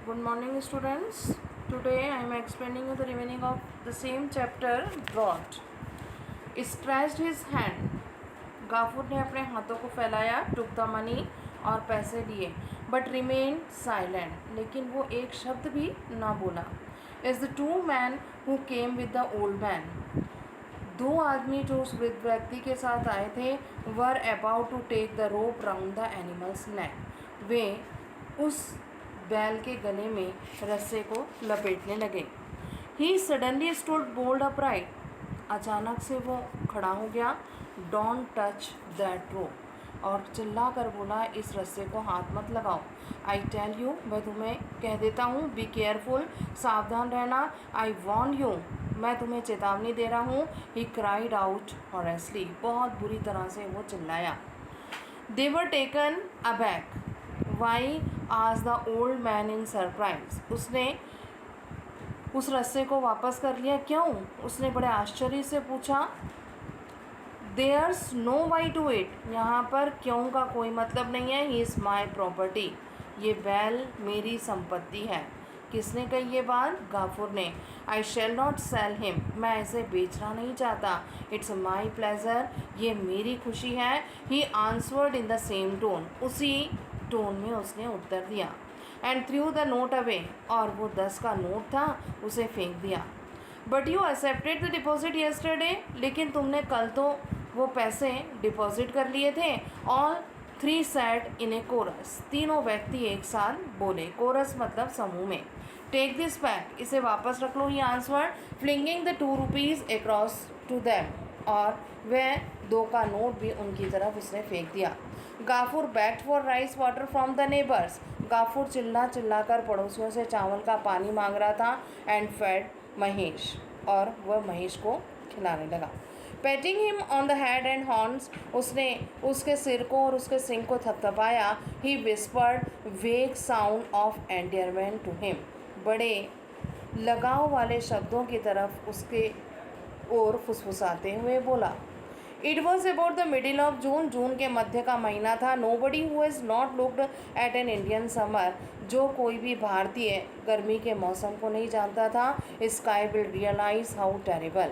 Good morning, students. Today I am explaining you the remaining of the same chapter. Brought stretched his hand. गाफूर ने अपने हाथों को फैलाया. took the money और पैसे लिए. But remained silent. लेकिन वो एक शब्द भी ना बोला. As the two men who came with the old man. दो आदमी जो उस वृद्ध व्यक्ति के साथ आए थे were about to take the rope round the animal's neck. वे उस बैल के गले में रस्से को लपेटने लगे. He suddenly stood bold upright. अचानक से वो खड़ा हो गया. डोंट टच दैट रोप. और चिल्ला कर बोला, इस रस्से को हाथ मत लगाओ. आई टेल यू, मैं तुम्हें कह देता हूँ. बी केयरफुल, सावधान रहना. आई वॉर्न यू, मैं तुम्हें चेतावनी दे रहा हूँ. He cried out hoarsely. बहुत बुरी तरह से वो चिल्लाया. They were taken aback. Why आज the old man in surprise. उसने उस रस्से को वापस कर लिया. क्यों? उसने बड़े आश्चर्य से पूछा. There's no why to it. यहाँ पर क्यों का कोई मतलब नहीं है. He is my property. ये बैल मेरी संपत्ति है. किसने कही ये बात? गाफूर ने. I shall not cell him. मैं इसे बेचना नहीं चाहता. It's my pleasure. ये मेरी खुशी है. ही आंसवर्ड इन द सेम टोन. उसी टोन में उसने उत्तर दिया. And through the note away. और वो 10 का नोट था, उसे फेंक दिया. But you accepted the deposit yesterday. लेकिन तुमने कल तो वो पैसे डिपॉजिट कर लिए थे. All three said in a chorus. तीनों व्यक्ति एक साथ बोले. कोरस मतलब समूह में. Take this back. इसे वापस रख लो. He answered flinging the 2 rupees across to them. और वह 2 का नोट भी उनकी तरफ उसने फेंक दिया. Gafur begged for rice water from the neighbours. Gafur चिल्ला चिल्ला कर पड़ोसियों से चावल का पानी मांग रहा था. And fed Mahesh. और वह महेश को खिलाने लगा. Petting him on the head and horns. उसने उसके सिर को और उसके सिंग को थपथपाया. He whispered vague sound of endearment to him. बड़े लगाव वाले शब्दों की तरफ उसके ओर फुसफुसाते हुए बोला. It was about the middle of June. जून के मध्य का महीना था. Nobody who has not looked at an Indian summer. जो कोई भी भारतीय गर्मी के मौसम को नहीं जानता था. Sky will realize how terrible.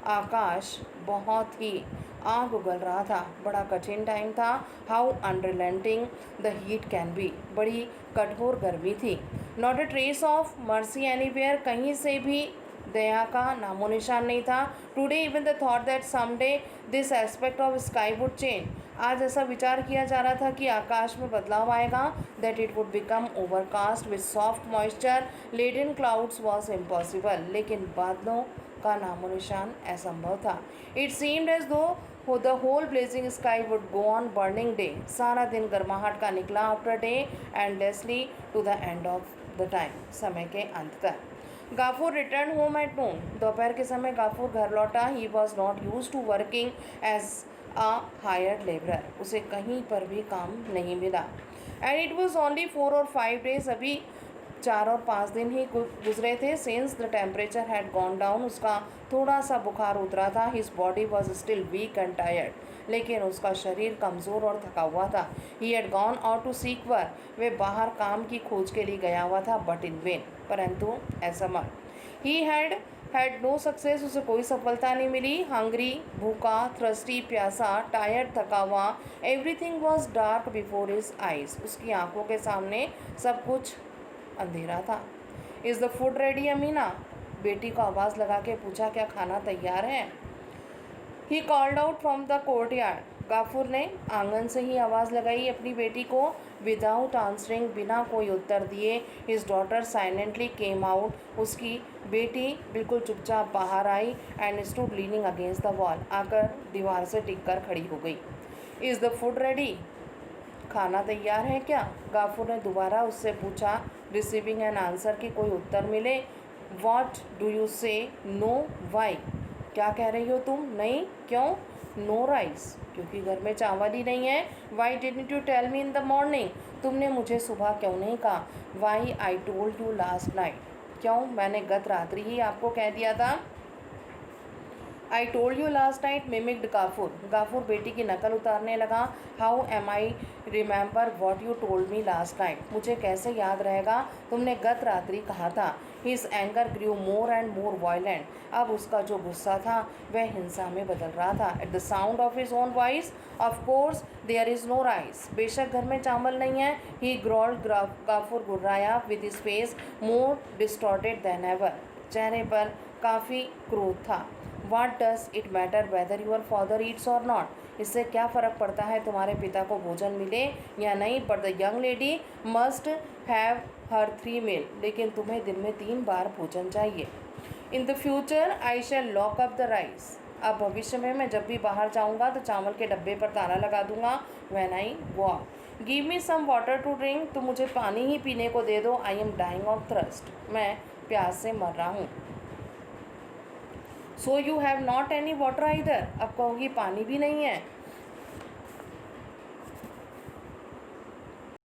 आकाश बहुत ही आग उगल रहा था. बड़ा कठिन टाइम था. How unrelenting the heat can be. बड़ी कठोर गर्मी थी. Not a trace of mercy anywhere. कहीं से भी दया का नामो निशान नहीं था. Today even the thought that someday this aspect of sky would change. आज ऐसा विचार किया जा रहा था कि आकाश में बदलाव आएगा. That it would become overcast with soft moisture laden clouds was impossible. लेकिन बादलों का नामो निशान असंभव था. It seemed as though the whole blazing sky would go on burning day. सारा दिन गर्माहट का निकला. After day endlessly to the end of the time. समय के अंत तक. Gafoor return home at noon. दोपहर के समय गाफूर घर लौटा. He was not use to working as a hired labourer. उसे कहीं पर भी काम नहीं मिला. एंड इट वॉज ओनली 4 और 5 डेज. अभी 4 और 5 दिन ही गुजरे थे. Since the temperature had gone down. उसका थोड़ा सा बुखार उतरा था. His body was still weak and tired. लेकिन उसका शरीर कमज़ोर और थका हुआ था. He had gone out to seek work. वे बाहर काम की खोज के लिए गया हुआ था. But in vain. परंतु असमर्थ. He had no success. उसे कोई सफलता नहीं मिली. हंग्री, भूखा, थ्रस्टी, प्यासा, टायर्ड, थका हुआ. Everything was dark before his eyes. उसकी आंखों के सामने सब कुछ अंधेरा था. Is the food ready Amina. बेटी को आवाज़ लगा के पूछा, क्या खाना तैयार है? He called out from the courtyard. Gafur ने आंगन से ही आवाज़ लगाई अपनी बेटी को. Without answering. बिना कोई उत्तर दिए. His daughter silently came out. उसकी बेटी बिल्कुल चुपचाप बाहर आई. And stood leaning against the wall. आकर दीवार से टिक कर खड़ी हो गई. Is the food ready. खाना तैयार है क्या? गाफूर ने दोबारा उससे पूछा. रिसीविंग एन आंसर की कोई उत्तर मिले. What do you say? No. Why. क्या कह रही हो तुम? नहीं. क्यों? No rice. क्योंकि घर में चावल ही नहीं है. Why didn't you tell me in the morning. तुमने मुझे सुबह क्यों नहीं कहा? Why I told you last night. क्यों? मैंने गत रात्रि ही आपको कह दिया था. I told you last night mimicked Gafur. Gafur बेटी की नकल उतारने लगा। How M I remember what you told me last night. मुझे कैसे याद रहेगा तुमने गत रात्रि कहा था। His anger grew more and more violent. अब उसका जो गुस्सा था वह हिंसा में बदल रहा था। At the sound of his own voice of course there is no rice. बेशक घर में चावल नहीं है। He growled. गाफुर गुर्राया with his face more distorted than ever. चेहरे पर काफ़ी क्रोध था। What does it matter whether your father eats or not? इससे क्या फ़र्क पड़ता है तुम्हारे पिता को भोजन मिले या नहीं। But the young lady must have her 3 meal. लेकिन तुम्हें दिन में 3 बार भोजन चाहिए। In the future I shall lock up the rice. अब भविष्य में मैं जब भी बाहर जाऊंगा तो चावल के डब्बे पर ताला लगा दूंगा। When I walk. Give me some water to drink. तुम मुझे पानी ही पीने को दे दो। I am dying of thirst. मैं प्यास से मर रहा हूँ। So you have not any water either. अब कहोगी पानी भी नहीं है।